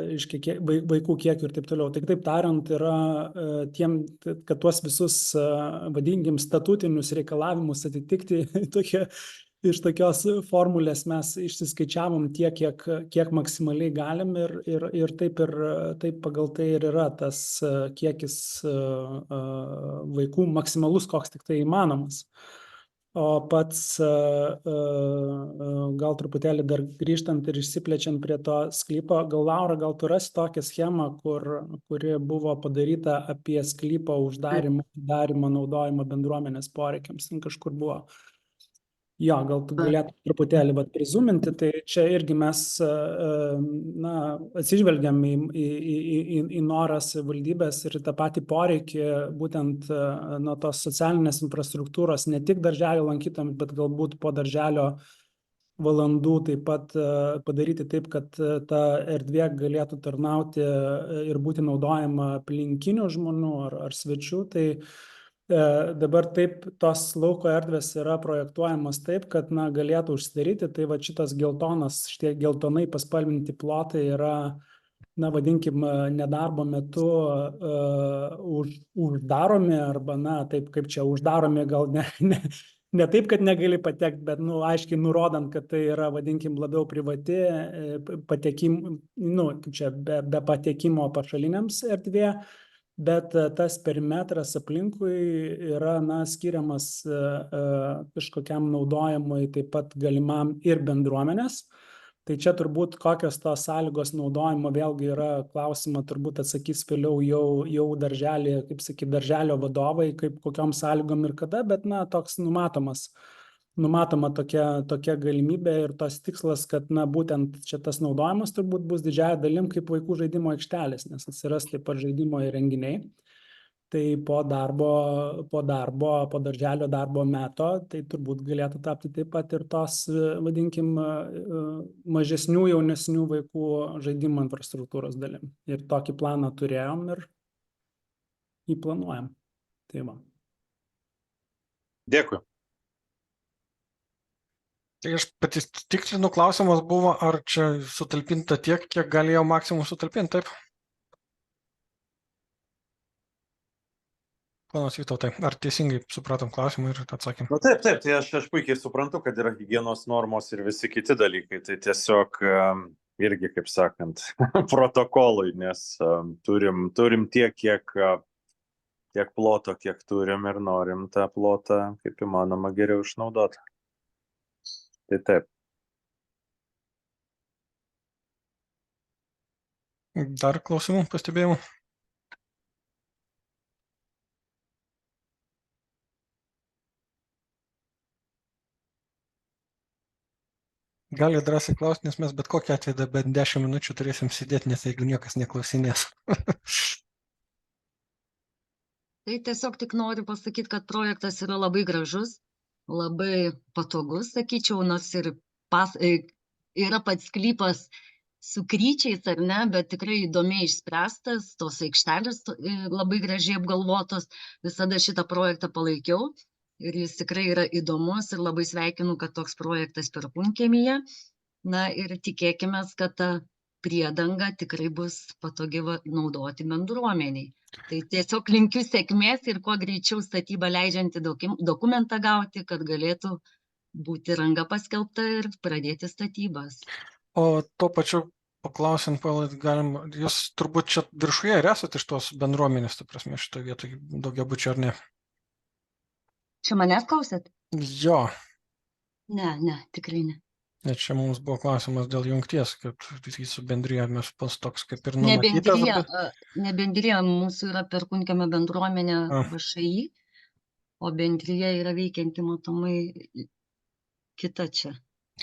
reiškia, vaikų kiekių ir taip toliau. Tai taip tariant, yra tiem, kad tuos visus, vadinkim, statutinius reikalavimus atitikti iš tokios formulės mes išsiskaičiavom tiek, kiek maksimaliai galim ir taip pagal tai ir yra tas kiekis vaikų maksimalus, koks tik tai įmanomas. O pats gal truputėlį dar grįžtant ir išsiplečiant prie to sklypo, gal Laura, gal tu rasi tokią schemą, kuri buvo padaryta apie sklypo uždarymą naudojimą bendruomenės poreikiams, kažkur buvo. Jo, gal tu galėtum truputėlį prizuminti, tai čia irgi mes atsižvelgiam į noras valdybės ir tą patį poreikį būtent nuo tos socialinės infrastruktūros, ne tik darželio lankytojams, bet galbūt po darželio valandų taip pat padaryti taip, kad ta erdvė galėtų tarnauti ir būti naudojama aplinkinių žmonių ar svečių. Tai dabar taip tos lauko erdvės yra projektuojamos taip, kad galėtų užsidaryti. Tai va šitas geltonas, šitie geltonai paspalvinti plotai yra, vadinkim, nedarbo metu uždaromi arba, taip kaip čia uždaromi, gal ne taip, kad negali patekti, bet aiškiai nurodant, kad tai yra, vadinkim, labiau privati kaip čia, be patekimo pašaliniams erdvė. Bet tas perimetras aplinkui yra skiriamas kažkokiam naudojimui, taip pat galimam ir bendruomenės. Tai čia turbūt kokios tos sąlygos naudojimo vėlgi yra klausimą, turbūt atsakys vėliau jau darželį, kaip sakyti, darželio vadovai, kaip kokiom sąlygom ir kada, bet toks numatoma tokia galimybė ir tas tikslas, kad būtent čia tas naudojimas turbūt bus didžiąja dalim kaip vaikų žaidimo aikštelės, nes atsiras taip pat žaidimo įrenginiai. Tai po darželio darbo meto, tai turbūt galėtų tapti taip pat ir tos, vadinkim, mažesnių, jaunesnių vaikų žaidimo infrastruktūros dalim. Ir tokį planą turėjom ir jį planuojam. Tai va. Dėkui. Tai aš tikslinu, klausimas buvo, ar čia sutalpinta tiek, kiek galėjo maksimum sutalpinti, taip? Ponas Vytautai, ar teisingai supratom klausimą ir atsakym? Taip, tai aš puikiai suprantu, kad yra higienos normos ir visi kiti dalykai, tai tiesiog irgi, kaip sakant, protokolui, nes turim tiek, kiek ploto, kiek turim ir norim tą plotą, kaip įmanoma, geriau išnaudoti. Tai taip. Dar klausimų, pastebėjimų? Gali drąsiai klausti, nes mes bet kokią atveju bent 10 minučių turėsim sėdėti, nes jeigu niekas neklausinės. Tai tiesiog tik noriu pasakyti, kad projektas yra labai gražus, labai patogus, sakyčiau, nors ir yra pats sklypas su kryčiais, ar ne, bet tikrai įdomiai išspręstas, tos aikštelės labai gražiai apgalvotos, visada šitą projektą palaikiau. Ir jis tikrai yra įdomus ir labai sveikinu, kad toks projektas Perkūnkiemyje. Ir tikėkime, kad ta priedanga tikrai bus patogi naudoti bendruomeniai. Tai tiesiog linkiu sėkmės ir kuo greičiau statybą leidžiantį dokumentą gauti, kad galėtų būti ranga paskelbta ir pradėti statybas. O tuo pačiu paklausint, galim, jūs turbūt čia viršuje ir esate iš tos bendruomenės, ta prasme, šitoje vietoje daugiabučio ar ne? Čia manęs klausėt? Jo, Ne, tikrai ne. net čia mums buvo klausimas dėl jungties, kad su bendrija mes pas toks kaip ir Ne numatytas. bendrija, bet- ne bendrija, mūsų yra Perkūnkiemio bendruomenė A. VŠI, o bendrija yra veikianti matomai kita čia.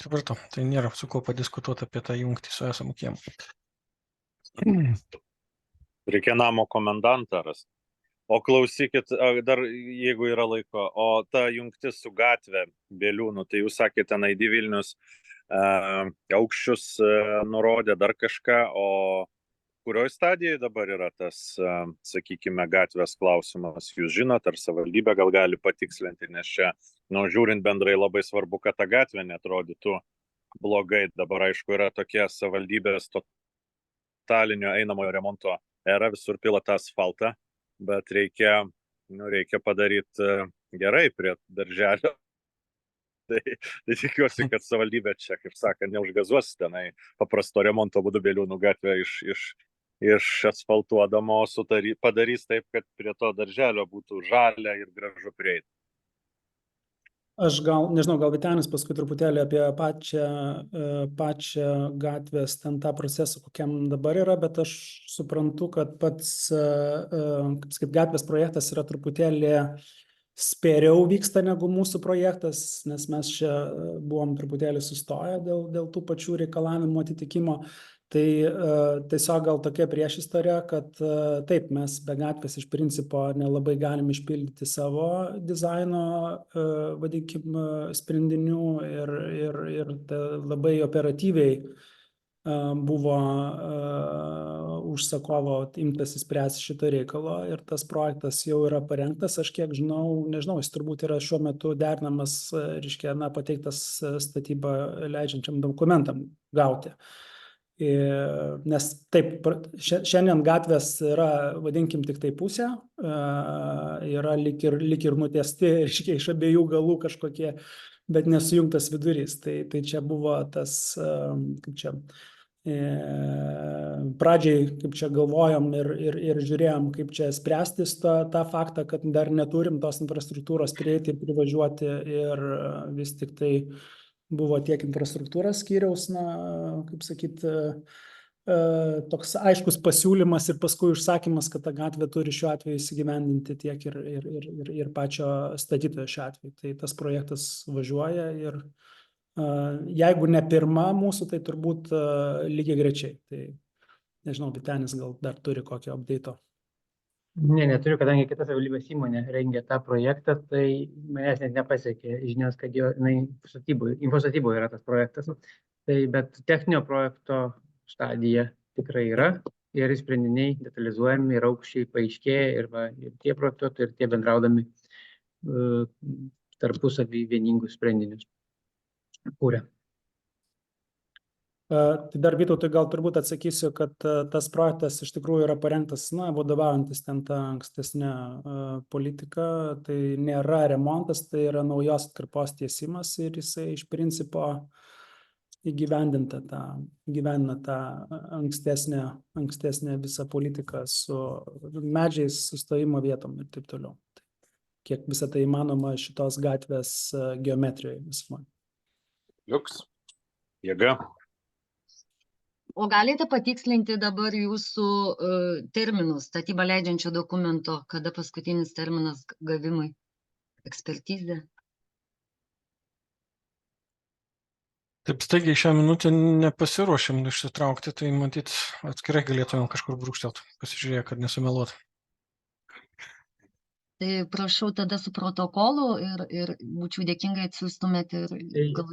Supratau, tai nėra su kuo padiskutuoti apie tą jungtį su esamu kiemu. Reikia namo komendantą rasti. O klausykit, dar jeigu yra laiko, o ta jungtis su gatvė Bieliūnų, tai jūs sakėte, ten ID Vilnius aukščius nurodė dar kažką, o kurioj stadijoje dabar yra tas, sakykime, gatvės klausimas? Jūs žinot, ar savivaldybė gal gali patikslinti, nes čia, žiūrint bendrai, labai svarbu, kad ta gatvė neatrodytų blogai. Dabar, aišku, yra tokie savivaldybės totalinio einamojo remonto era, visur pila tą asfaltą, bet reikia padaryti gerai prie darželio. Tai tikiuosi, kad savivaldybė čia, kaip sakant, neužgazuos tenai paprasto remonto būdu Bieliūnų gatvę iš asfaltuodamo, padarys taip, kad prie to darželio būtų žalia ir gražu prieiti. Aš nežinau, gal Vytenis paskui truputėlį apie pačią gatvės ten tą procesą, kokiam dabar yra, bet aš suprantu, kad pats, kaip sakyt, gatvės projektas yra truputėlį spėriau vyksta negu mūsų projektas, nes mes čia buvom truputėlį sustoję dėl tų pačių reikalavimų atitikimo. Tai tiesiog gal tokia priešistorė, kad taip, mes be gatvės iš principo nelabai galim išpildyti savo dizaino, vadinkim, sprendinių ir labai operatyviai buvo užsakovo imtasi spręsti šito reikalo ir tas projektas jau yra parengtas, aš kiek žinau, nežinau, jis turbūt yra šiuo metu derinamas, reiškia, pateiktas statybą leidžiančiam dokumentam gauti. Nes taip, šiandien gatvės yra, vadinkim, tik tai pusė, yra lyg ir nutiesti, reiškia, iš abiejų galų kažkokie, bet nesujungtas vidurys. Tai čia buvo tas, kaip čia, pradžiai, kaip čia galvojom ir žiūrėjom, kaip čia spręstis tą faktą, kad dar neturim tos infrastruktūros prieiti ir privažiuoti ir vis tik tai buvo tiek infrastruktūros skyriaus, kaip sakyt, toks aiškus pasiūlymas ir paskui užsakymas, kad ta gatvė turi šiuo atveju įsigyvendinti tiek ir pačio statytojo šiuo atveju. Tai tas projektas važiuoja ir jeigu ne pirma mūsų, tai turbūt lygiai grečiai. Tai nežinau, Vytenis gal dar turi kokio update'o. Ne, neturiu, kadangi kita savivaldybės įmonė rengia tą projektą, tai manęs net nepasiekė žinios, kad infostatyboje yra tas projektas. Tai bet techninio projekto stadija tikrai yra ir sprendiniai detalizuojami ir aukščiai paaiškėja ir tie projektuotojai ir tie bendraudami tarpusavį vieningus sprendinius kūrė. Tai dar Vytautui gal turbūt atsakysiu, kad tas projektas iš tikrųjų yra parengtas, vadovaujantis ten tą ankstesnę politiką, tai nėra remontas, tai yra naujos atkarpos tiesimas ir jisai iš principo įgyvendina tą ankstesnę visą politiką su medžiais, sustojimo vietom ir taip toliau. Kiek visą tai įmanoma šitos gatvės geometrijoje visuma. Liuks, jėga. O galite patikslinti dabar jūsų terminus, statybą leidžiančio dokumento, kada paskutinis terminas gavimui, ekspertizė? Taip staigiai šią minutę nepasiruošėm išsitraukti, tai matyt atskirai galėtumėm kažkur brūkštelt, pasižiūrėję, kad nesumeluot. Tai prašau tada su protokolu ir būčiau dėkingai atsiųstumėt ir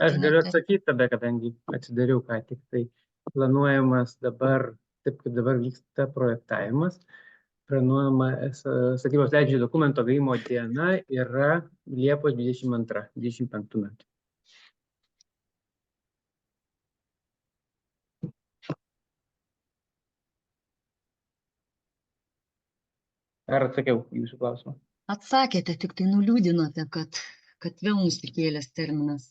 Aš galiu atsakyti tada, kadangi atsidariau ką tik, tai planuojamas dabar, taip kaip dabar vyksta projektavimas, planuojama statybos leidžiančio dokumento gavimo diena yra Liepos 22-25 metų. Ar atsakiau jūsų klausimą? Atsakėte, tik tai nuliūdinote, kad vėl nusikėlęs terminas.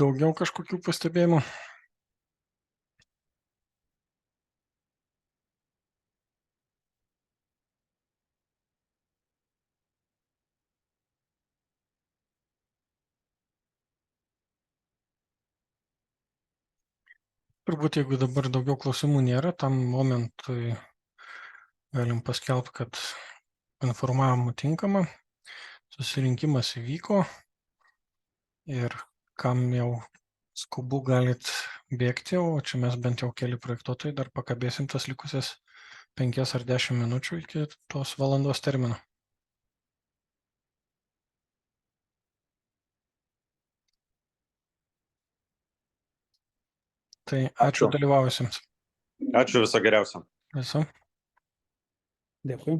Daugiau kažkokių pastebėjimų? Turbūt, jeigu dabar daugiau klausimų nėra, tam momentui galim paskelbti, kad informavimo tinkama, susirinkimas įvyko ir kam jau skubu galit bėgti, o čia mes bent jau keli projektuotojai dar pakabėsim tas likusias 5 ar 10 minučių iki tos valandos termino. Tai ačiū dalyvavusiems. Ačiū, viso geriausio. Viso. Dėkui.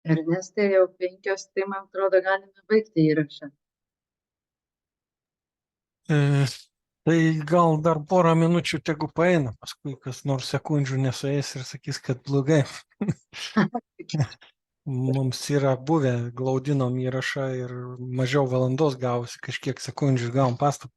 Ernestai jau 5, tai man atrodo galime baigti įrašą. Tai gal dar porą minučių tegu paeina, paskui kas nors sekundžių nesueis ir sakys, kad blogai. Mums yra buvę, glaudinom įrašą ir mažiau valandos gavosi, kažkiek sekundžių gavom pastabą.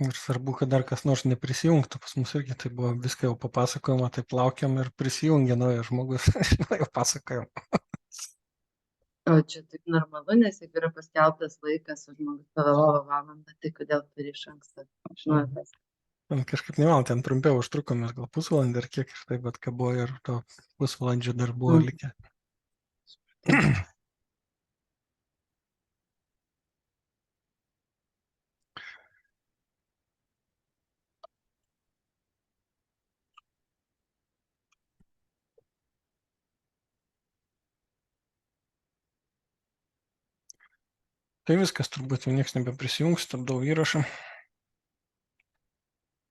Ir svarbu, kad dar kas nors neprisijungtų, pas mus irgi tai buvo viską jau papasakojama, taip laukiam ir prisijungia naujas žmogus, jau pasakojam. O čia taip normalu, nes jeigu yra paskelbtas laikas, o žmogus pavėlavo valandą, tai kodėl turi iš anksto žinoti? Ten kažkaip nevalant, ten trumpiau užtrukom, mes gal pusvalandį ar kiek ir taip, bet kabojo ir to pusvalandžio dar buvo likę. Tai viskas, turbūt jau niekas nebeprisijungs, stabdau įrašą.